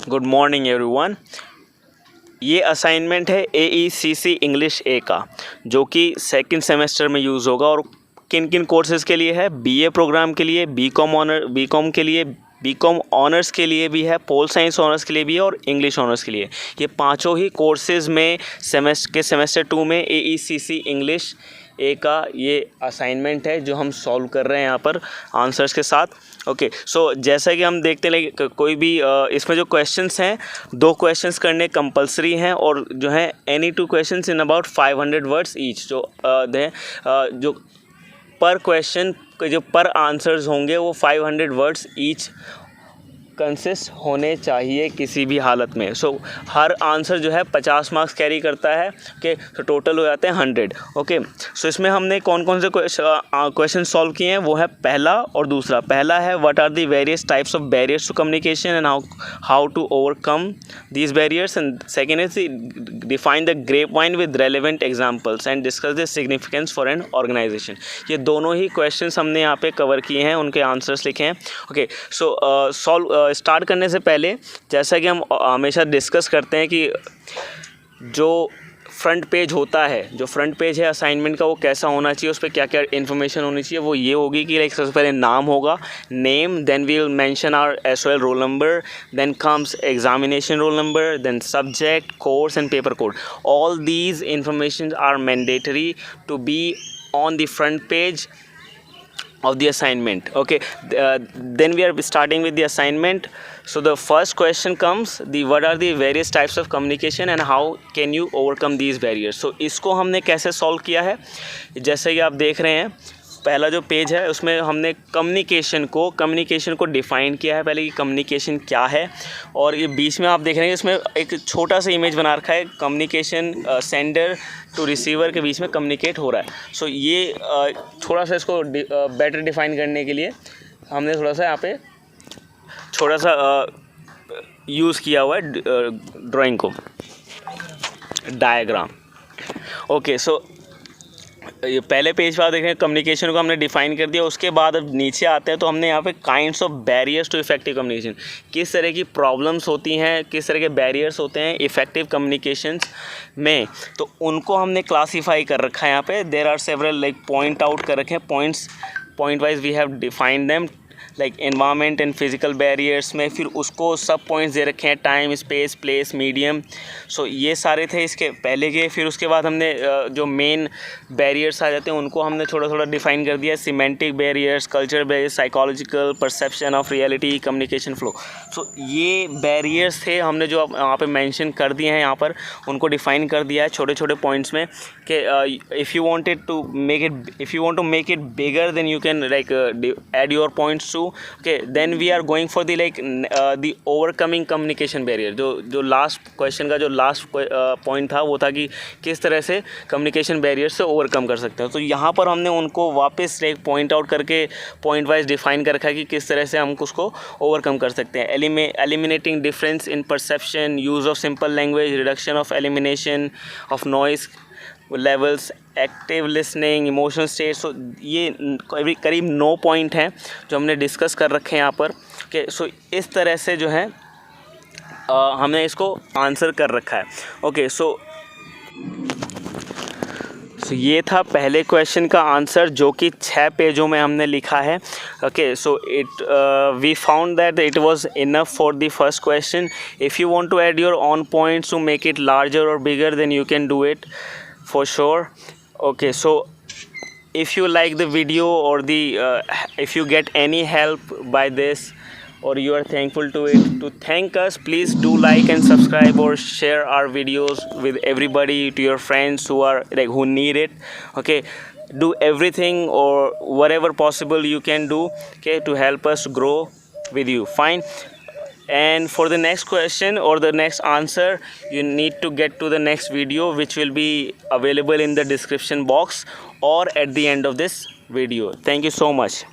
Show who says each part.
Speaker 1: Good morning everyone. ये assignment है AECC English ए का, जो कि सेकंड सेमेस्टर में यूज़ होगा। और किन किन कोर्सेज़ के लिए है? BA प्रोग्राम के लिए, बीकॉम के लिए, बीकॉम ऑनर्स के लिए भी है, पोल साइंस ऑनर्स के लिए भी है और इंग्लिश ऑनर्स के लिए। ये पांचों ही कोर्सेज़ में सेमेस्टर 2 में AECC इंग्लिश ए का ये असाइनमेंट है जो हम सॉल्व कर रहे हैं यहाँ पर आंसर्स के साथ। ओके, सो जैसा कि हम देखते हैं कोई भी इसमें जो क्वेश्चंस हैं, 2 क्वेश्चंस करने कंपलसरी हैं और जो है any 2 questions in about 500 words each. जो पर क्वेश्चन जो पर आंसर्स होंगे वो 500 वर्ड्स ईच कंसिस्ट होने चाहिए किसी भी हालत में। सो हर आंसर जो है 50 मार्क्स कैरी करता है। ओके, तो टोटल हो जाते हैं 100। ओके, सो इसमें हमने कौन कौन से क्वेश्चन सॉल्व किए हैं वो है पहला और दूसरा। पहला है what are the various types of barriers to communication and how to overcome these barriers, and second is define the grapevine with relevant examples and discuss the significance for an organisation. ये दोनों ही question हमने यहाँ पे cover किए हैं, उनके answers लिखे हैं। ओके, सो स्टार्ट करने से पहले जैसा कि हम हमेशा डिस्कस करते हैं कि जो फ्रंट पेज होता है, जो फ्रंट पेज है असाइनमेंट का, वो कैसा होना चाहिए, उस पर क्या क्या इन्फॉर्मेशन होनी चाहिए। वो ये होगी कि लाइक सबसे पहले नाम होगा, name, then we will mention our SOL roll number, then comes examination roll number, then subject, course and paper code. All these information are mandatory to be on the front page of the assignment. Okay, then we are starting with the assignment. So the first question comes, what are the various types of communication and how can you overcome these barriers? So इसको हमने कैसे solve किया है, जैसे कि आप देख रहे हैं पहला जो पेज है उसमें हमने कम्युनिकेशन को डिफ़ाइन किया है पहले कि कम्युनिकेशन क्या है। और ये बीच में आप देख रहे हैं इसमें एक छोटा सा इमेज बना रखा है, कम्युनिकेशन सेंडर टू रिसीवर के बीच में कम्युनिकेट हो रहा है। सो ये थोड़ा सा इसको बेटर डिफ़ाइन करने के लिए हमने थोड़ा सा यहाँ पे छोटा सा यूज़ किया हुआ है ड्राइंग को, डायग्राम। ओके, सो ये पहले पेज पर आप देख रहे हैं कम्युनिकेशन को हमने डिफ़ाइन कर दिया। उसके बाद अब नीचे आते हैं तो हमने यहाँ पे kinds of barriers to effective communication, किस तरह की प्रॉब्लम्स होती हैं, किस तरह के बैरियर्स होते हैं इफ़ेक्टिव कम्युनिकेशंस में, तो उनको हमने क्लासीफाई कर रखा है। यहाँ पे there are several like point out कर रखे हैं, point wise we have defined them, like environment and physical barriers में फिर उसको सब पॉइंट्स दे रखे हैं, time, space, place, medium. So ये सारे थे इसके पहले के। फिर उसके बाद हमने जो मेन बैरियर्स आ जाते हैं उनको हमने थोड़ा थोड़ा डिफाइन कर दिया, semantic barriers, culture barriers, psychological, perception of reality, communication flow. So ये बैरियर्स थे हमने जो यहाँ पे मेंशन कर दिए हैं, यहाँ पर उनको डिफाइन कर दिया है छोटे छोटे पॉइंट्स में कि if you want to make it bigger then you can like add your points to. Okay, then we are going for the the overcoming communication barrier। जो लास्ट क्वेश्चन का जो लास्ट पॉइंट था वो था कि किस तरह से कम्युनिकेशन बैरियर से ओवरकम कर सकते हैं। तो यहाँ पर हमने उनको वापस एक पॉइंट आउट करके पॉइंट वाइज डिफाइन कर रखा है कि किस तरह से हम उसको ओवरकम कर सकते हैं। Eliminating difference in perception, use of simple language, reduction of elimination of noise levels, active listening, emotional state. So ये करीब 9 पॉइंट हैं जो हमने डिस्कस कर रखे हैं यहाँ पर। ओके, सो इस तरह से जो है हमने इसको आंसर कर रखा है। ओके, सो ये था पहले क्वेश्चन का आंसर जो कि 6 पेजों में हमने लिखा है। Okay, so we found that it was enough for the first question. If you want to add your own points to make it larger और bigger then you can do it for sure. Okay, so if you like the video or if you get any help by this or you are thankful to it, to thank us, please do like and subscribe or share our videos with everybody, to your friends who need it. Okay, do everything or whatever possible you can do, okay, to help us grow with you. Fine. And for the next question or the next answer, you need to get to the next video, which will be available in the description box or at the end of this video. Thank you so much.